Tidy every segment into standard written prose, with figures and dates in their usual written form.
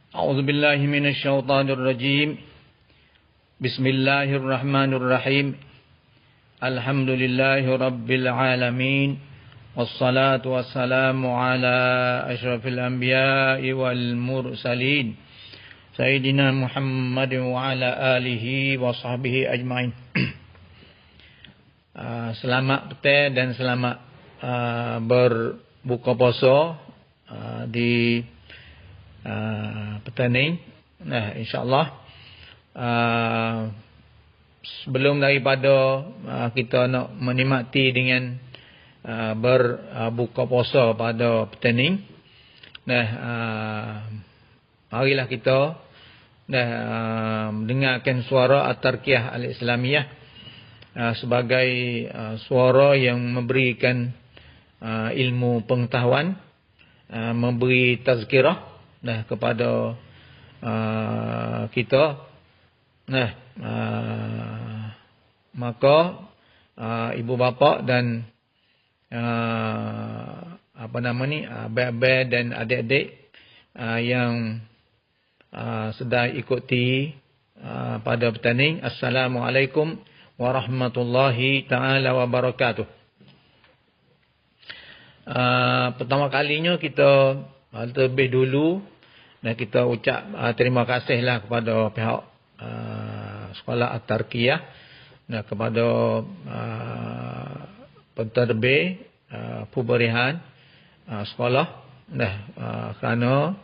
أعوذ بالله من الشيطان الرجيم بسم الله الرحمن الرحيم الحمد لله رب العالمين والصلاة والسلام على أشرف الأنبياء والمرسلين سيدنا محمد وعلى آله وصحبه أجمعين. Selamat petang dan selamat berbuka puasa di petang ni. Nah, insya-Allah sebelum daripada kita nak menikmati dengan berbuka puasa pada petang ni, nah, marilah kita dengarkan suara At-Tarkiyah Al-Islamiyah sebagai suara yang memberikan ilmu pengetahuan, memberi tazkirah kepada kita. Nah, maka ibu bapa dan abang-abang dan adik-adik yang sedang ikuti pada petang ni, Assalamualaikum warahmatullahi taala wabarakatuh. Pertama kalinya kita terlebih dulu kita ucap terima kasihlah kepada pihak sekolah At-Tarkiyah, kepada pentadbir pemberian sekolah kerana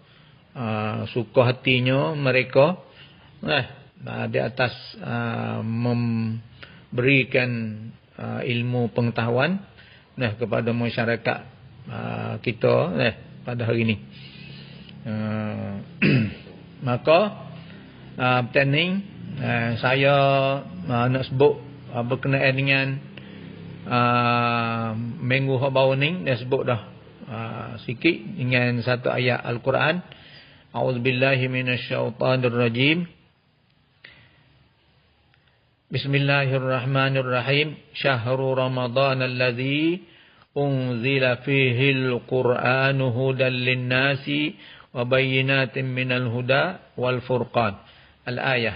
suka hatinya mereka di atas memberikan ilmu pengetahuan kepada masyarakat kita pada hari ini. Maka petang ni saya nak sebut berkenaan dengan minggu baru ni, dah sebut dah sikit dengan satu ayat Al-Quran. A'udzubillahi minasyaitonirrajim. Bismillahirrahmanirrahim. Syahrul Ramadan alladzi unzila fihi al-Qur'anu hudan lin-nasi wa bayyinatin minal huda wal furqan. Al-ayah.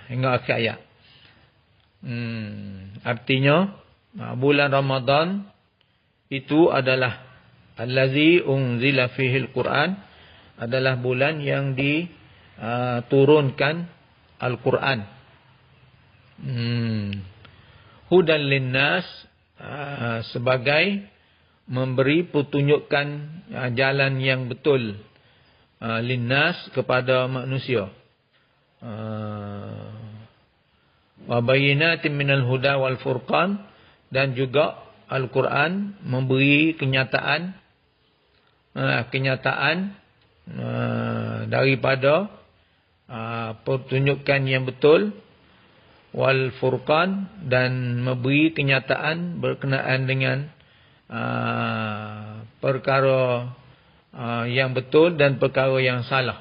Hingga akhir ayat. Artinya bulan Ramadan itu adalah allazi unzila fihi al-Qur'an, adalah bulan yang diturunkan Al-Quran. Hudan linnas, sebagai memberi petunjukan jalan yang betul, linnas kepada manusia. Wa bayyinatin minal huda wal furqan, dan juga Al-Quran memberi kenyataan daripada pertunjukan yang betul, wal furqan, dan memberi kenyataan berkenaan dengan perkara yang betul dan perkara yang salah.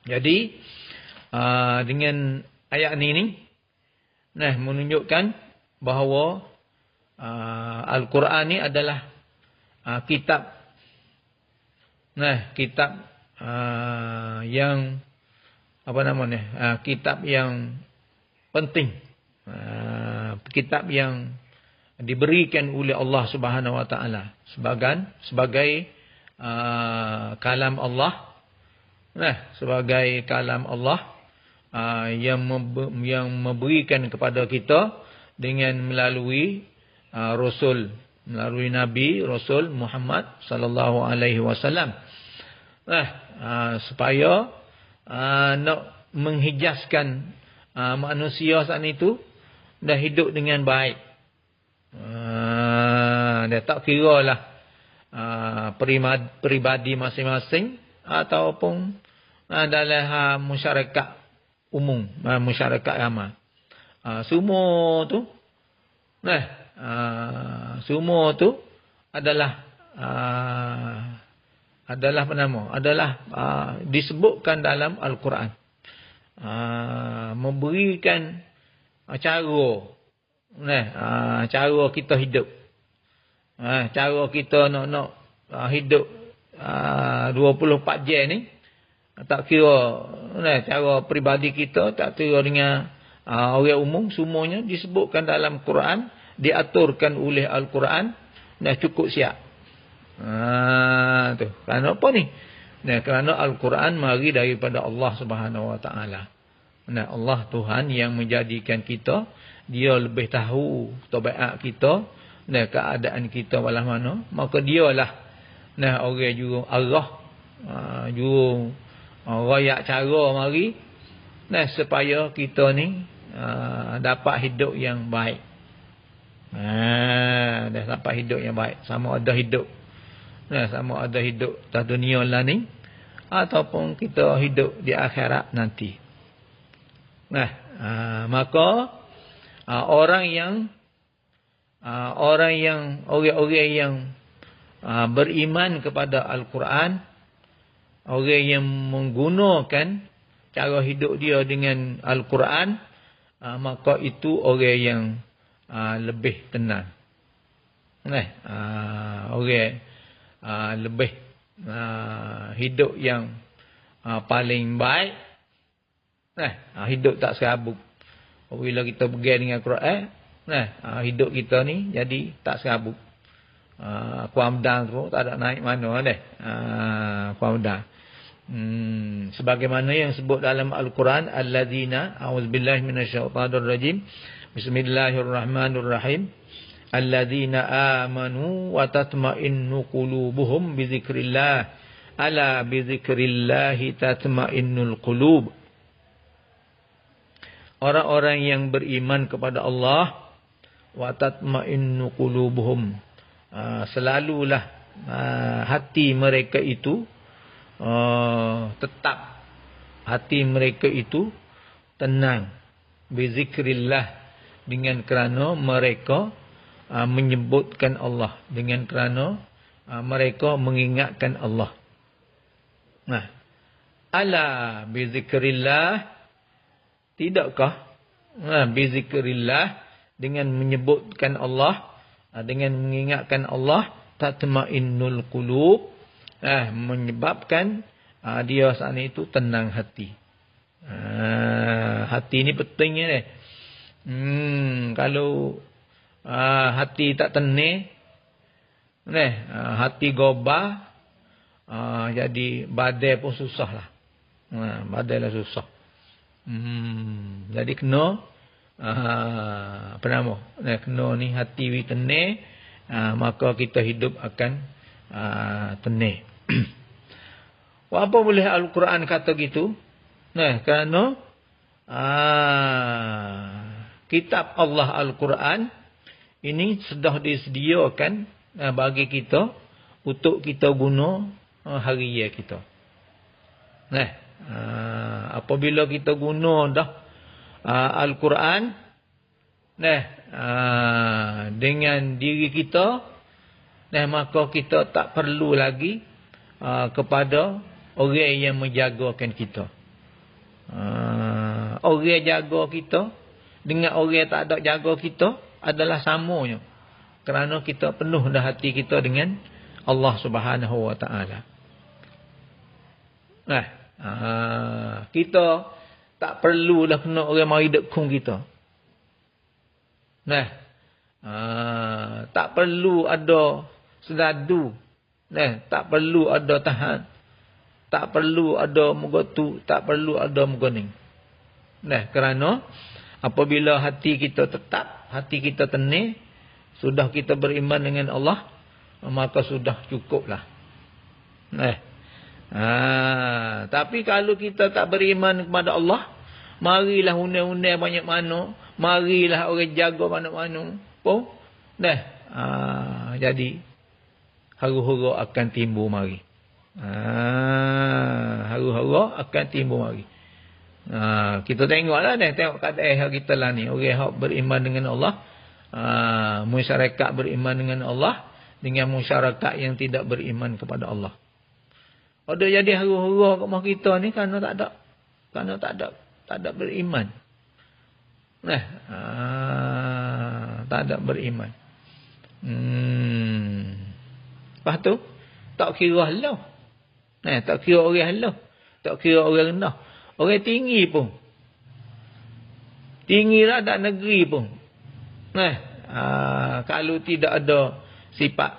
Jadi dengan ayat ini menunjukkan bahawa Al-Quran ni adalah kitab yang kitab yang penting, kitab yang diberikan oleh Allah Subhanahu Wa Taala sebagai kalam Allah, sebagai kalam Allah yang memberikan kepada kita dengan melalui Rasul, melalui Nabi Rasul Muhammad sallallahu alaihi wasallam, supaya nak menghijazkan manusia saat itu dah hidup dengan baik. Dia tak kiralah peribadi masing-masing ataupun dalam masyarakat umum, masyarakat ramai. Semua tu adalah disebutkan dalam Al-Quran, memberikan cara kita hidup, Cara kita nak hidup 24 jam ni, tak kira cara peribadi kita, tak kira dengan orang umum, semuanya disebutkan dalam Quran, diaturkan oleh Al-Quran, dah cukup siap. Tu. Kerana apa ni? Kerana Al-Quran mari daripada Allah Subhanahu Wa Taala. Allah Tuhan yang menjadikan kita, dia lebih tahu tabiat kita, keadaan kita walau mana, maka dialah orang juru arah, juru royak cara mari supaya kita ni dapat hidup yang baik. Dah dapat hidup yang baik, sama ada hidup atas dunia lah ni, ataupun kita hidup di akhirat nanti. Maka orang yang beriman kepada Al-Quran, orang yang menggunakan cara hidup dia dengan Al-Quran, maka itu orang yang lebih tenang. Orang lebih hidup yang paling baik. Hidup tak serabut. Bila kita pergi dengan Quran, hidup kita ni jadi tak serabut. Kuamdan tu tak ada naik mana kuamdan. Sebagaimana yang sebut dalam Al-Quran, alladzina a'udzubillahi minasyaitonirrajim, bismillahirrahmanirrahim, alladzina amanu wa tatma'innu qulubuhum bizikrillah, ala bizikrillahi tatma'innul qulub. Orang-orang yang beriman kepada Allah, wa tatma'innu qulubuhum, selalulah hati mereka itu tetap, hati mereka itu tenang, bizikrillah, dengan kerana mereka menyebutkan Allah, dengan kerana mereka mengingatkan Allah. Ala bizikrillah, tidakkah bizikrillah, dengan menyebutkan Allah, dengan mengingatkan Allah, tatmainnul qulub, menyebabkan dia saat itu tenang hati. Hati ni pentingnya ni. Kalau hati tak tenang, hati gobah, jadi badai pun susah lah. Badai lah susah. Jadi kena apa nama? Kena ni hati we tenang, maka kita hidup akan tenang. Apa boleh Al-Quran kata gitu? Kerana kitab Allah Al-Quran ini sudah disediakan bagi kita untuk kita guna harian kita. Apabila kita guna dah Al-Quran dengan diri kita, maka kita tak perlu lagi kepada orang yang menjagakan kita. Orang jaga kita dengan orang tak ada jaga kita adalah samanya, kerana kita penuh dah hati kita dengan Allah Subhanahu Wa Taala. Kita tak perlulah kena orang mari dekung kita. Tak perlu ada sedadu. Tak perlu ada tahan. Tak perlu ada mugotu, tak perlu ada mugoning. Kerana apabila hati kita tetap, hati kita tenang, sudah kita beriman dengan Allah, maka sudah cukuplah. Tapi kalau kita tak beriman kepada Allah, marilah undang-undang banyak mana, marilah orang jaga mana-mana pun, jadi haru-hara akan timbul mari. Haru-hara akan timbul mari. Kita tengoklah tengok keadaan kita lah ni, orang yang beriman dengan Allah, masyarakat beriman dengan Allah, dengan masyarakat yang tidak beriman kepada Allah. Ada jadi haru-hara kat rumah kita ni kerana tak ada beriman. Tak ada beriman. Lepas tu tak kira halau. Tak kira orang halau, tak kira orang rendah. Orang tinggi pun. Tinggi lah tak negeri pun. Kalau tidak ada sifat,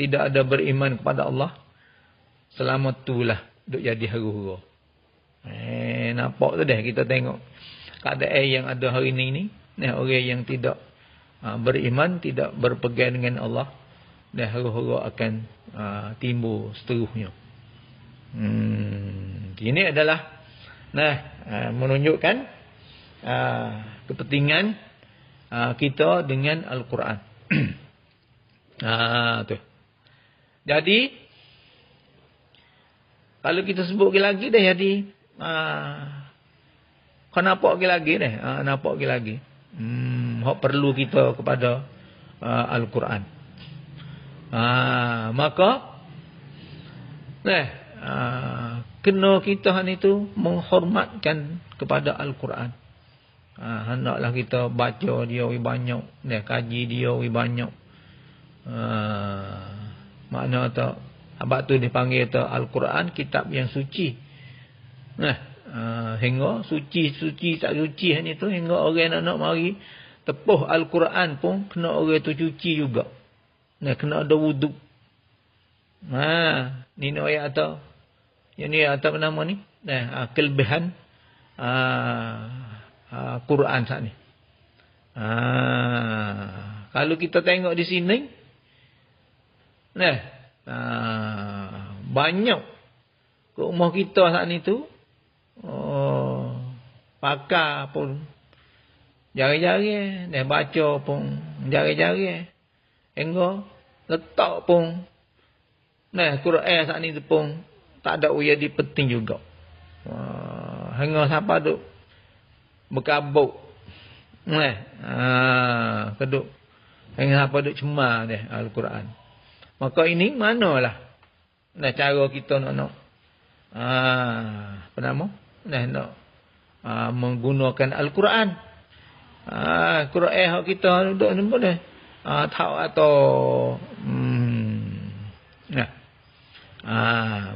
tidak ada beriman kepada Allah, selama itulah duk jadi huru-huru. Nampak tu dah, kita tengok keadaan yang ada hari ni. Orang yang tidak beriman, tidak berpegang dengan Allah, dan huru-huru akan timbul seterusnya. Ini adalah menunjukkan kepentingan kita dengan Al-Quran. Tu. Jadi kalau kita sebut lagi dah jadi kau nampak lagi dah, nampak lagi. Hak perlu kita kepada Al-Quran. Maka kena kita itu menghormatkan kepada Al-Quran. Hendaklah kita baca dia banyak, kaji dia banyak. Makna tak, abad tu dipanggil tu Al-Quran kitab yang suci. Hingga suci tak suci ni tu, hingga orang nak mari tepuh Al-Quran pun kena orang tu cuci juga. Kena ada wuduk. Ni ayat atau yang ni atau apa nama ni? Kelebihan Quran saat ni. Kalau kita tengok di sini, banyak ke rumah kita saat ni tu, pakar pun jari-jari, baca pun jari-jari, hingga letak pun Quran saat ni tu pun tak ada jadi penting juga. Hingga siapa duk berkabuk, keduk hingga siapa duk cemar Al-Quran. Maka ini manalah cara kita nak apa nama? Nak menggunakan Al-Quran. Quran hak kita duduk ni boleh tahu atau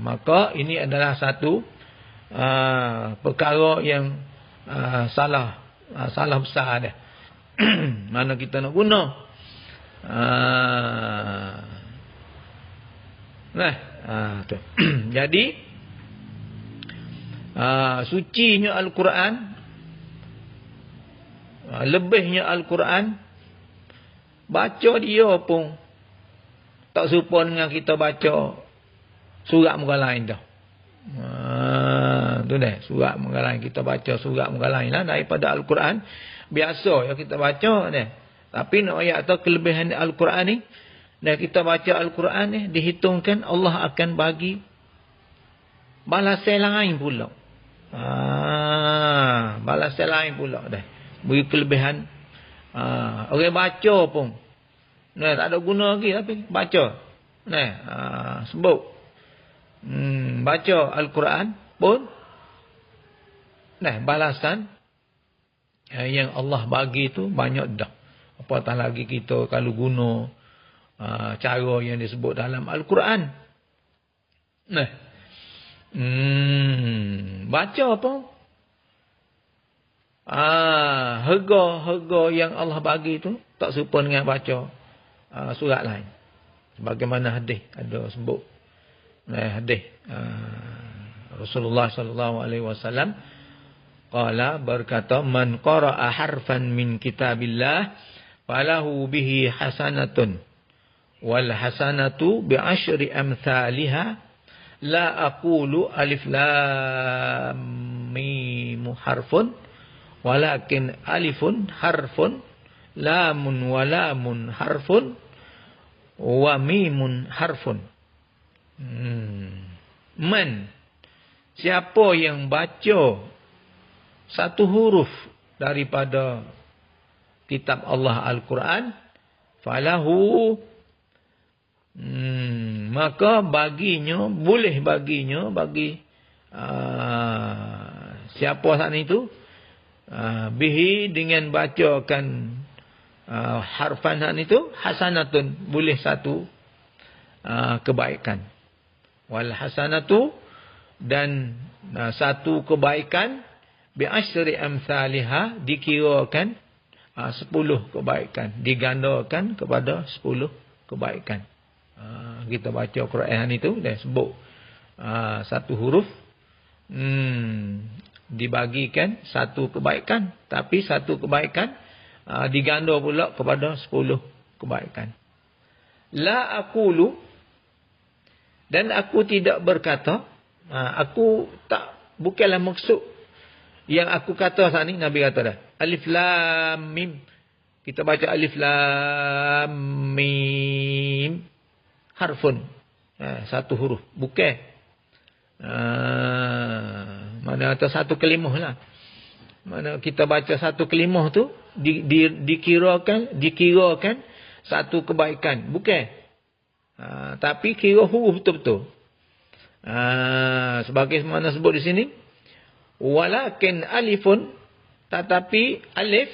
maka ini adalah satu perkara yang salah besar dah. Mana kita nak guna. Tu. Jadi sucinya Al-Quran, lebihnya Al-Quran, baca dia pun tak serupa dengan kita baca surat muka lain dah. Tu dah, surat muka lain. Kita baca surat muka lain lah daripada Al-Quran. Biasa yang kita baca dah. Tapi nak ayat atau kelebihan Al-Quran ni, dan kita baca Al-Quran ni, dihitungkan Allah akan bagi balasan lain pula. Balasan lain pula dah. Beri kelebihan. Orang baca pun tak ada guna lagi, tapi baca. Sebut. Baca Al-Quran pun balasan yang Allah bagi tu banyak dah. Apatah lagi kita kalau guna cara yang disebut dalam Al-Quran. Baca apa? Harga yang Allah bagi tu tak serupa dengan baca surat lain. Sebagaimana hadis ada sebut. Hadis Rasulullah sallallahu alaihi wasallam qala, berkata, man qara'a harfan min kitabillah falahu bihi hasanatun wal hasanatu bi asyri amsalha la aqulu alif lam mim harfun walakin alifun harfun lamun wa lamun harfun wa mimun harfun. Man, siapa yang baca satu huruf daripada kitab Allah Al-Quran, falahu, maka baginya, boleh baginya, bagi siapa saat itu, bihi, dengan bacakan harfan saat itu, hasanatun, boleh satu kebaikan. Wal hasanatu, dan satu kebaikan bi asyri amsalha, dikirakan 10 kebaikan, digandakan kepada 10 kebaikan. Kita baca Quran itu dah sebut satu huruf dibagikan satu kebaikan, tapi satu kebaikan diganda pula kepada 10 kebaikan. La aqulu, dan aku tidak berkata, aku tak, bukanlah maksud yang aku kata saat ni. Nabi kata dah alif lam mim, kita baca alif lam mim harfun, satu huruf, bukan mana atau satu kalimah lah. Mana kita baca satu kalimah tu dikirakan satu kebaikan, bukan. Tapi kira huruf betul-betul. Sebagai mana sebut di sini, walakin alifun, tetapi alif,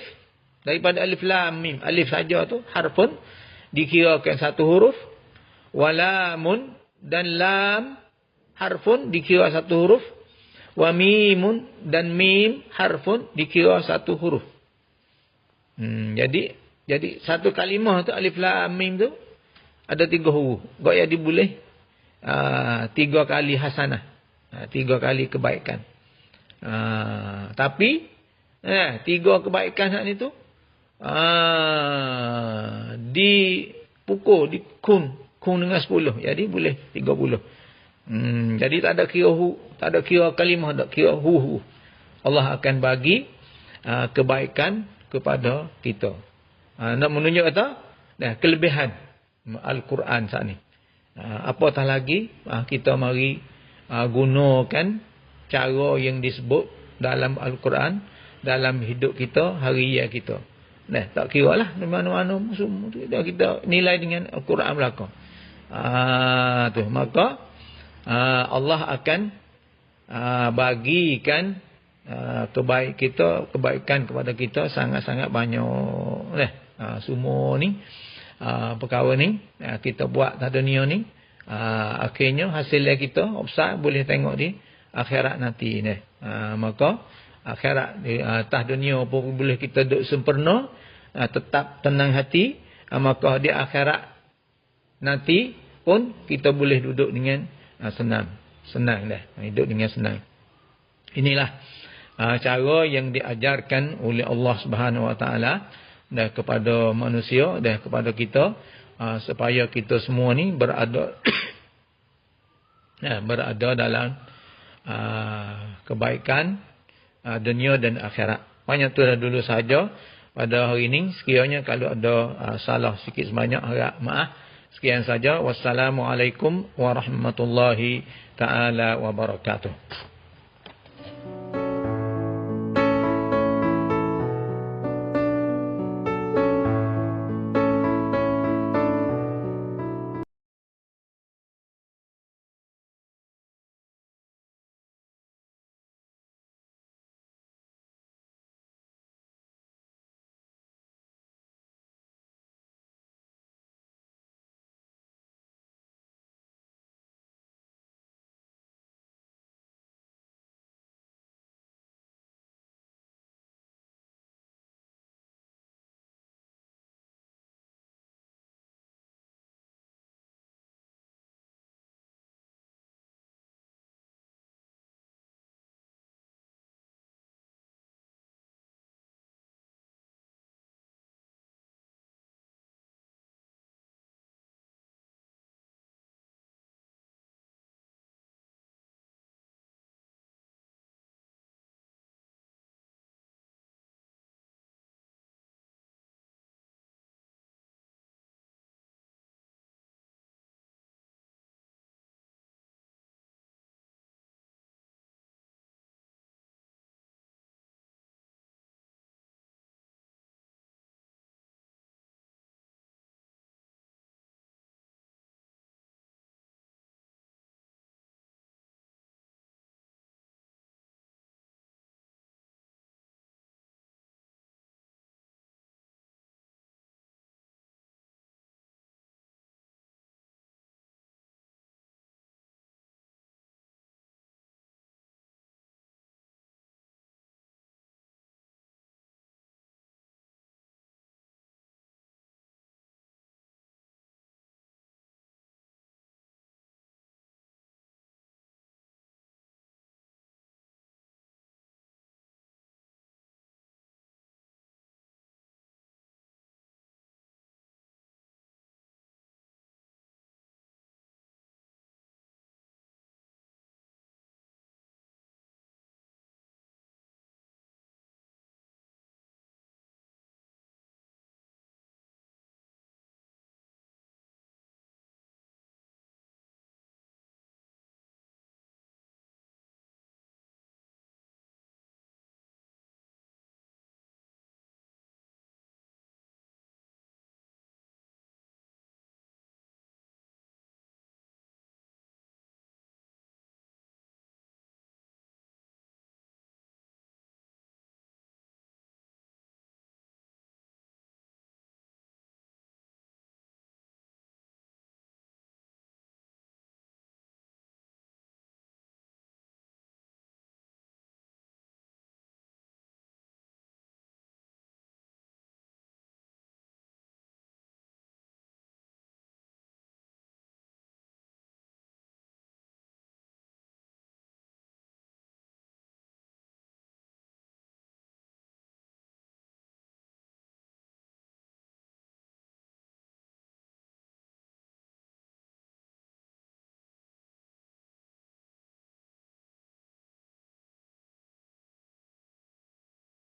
daripada alif lam mim, alif saja tu harfun, dikirakan satu huruf. Walamun, dan lam harfun, dikira satu huruf. Wa mimun, dan mim harfun, dikira satu huruf. Jadi satu kalimah tu alif lam mim tu ada 3 huruf. Kok jadi boleh 3 kali hasanah, 3 kali kebaikan. Tapi 3 kebaikan saat itu dipukul, kun dengan 10, jadi boleh 30. Jadi tak ada kira tak ada kira kalimah, tak kira huruf. Allah akan bagi kebaikan kepada kita. Nak menunjuk kata kelebihan Al-Quran saat ni. Apatah lagi kita mari gunakan cara yang disebut dalam Al-Quran dalam hidup kita, harian kita. Tak kira lah mana-mana semua kita nilai dengan Al-Quran belaka. Maka Allah akan bagikan kebaikan kepada kita sangat-sangat banyak. Semua ni perkara ni kita buat pada dunia ni, akhirnya hasilnya kita boleh tengok di akhirat nanti ni. Maka akhirat atas dunia pun boleh kita duduk sempurna, tetap tenang hati, maka di akhirat nanti pun kita boleh duduk dengan senang dah, hidup dengan senang. Inilah cara yang diajarkan oleh Allah Subhanahu Wa Taala dan kepada manusia dan kepada kita, supaya kita semua ni berada dalam kebaikan dunia dan akhirat. Banyak tu dah dulu saja pada hari ini. Sekiranya kalau ada salah sikit sebanyak, harap maaf. Sekian saja. Wassalamualaikum warahmatullahi taala wabarakatuh.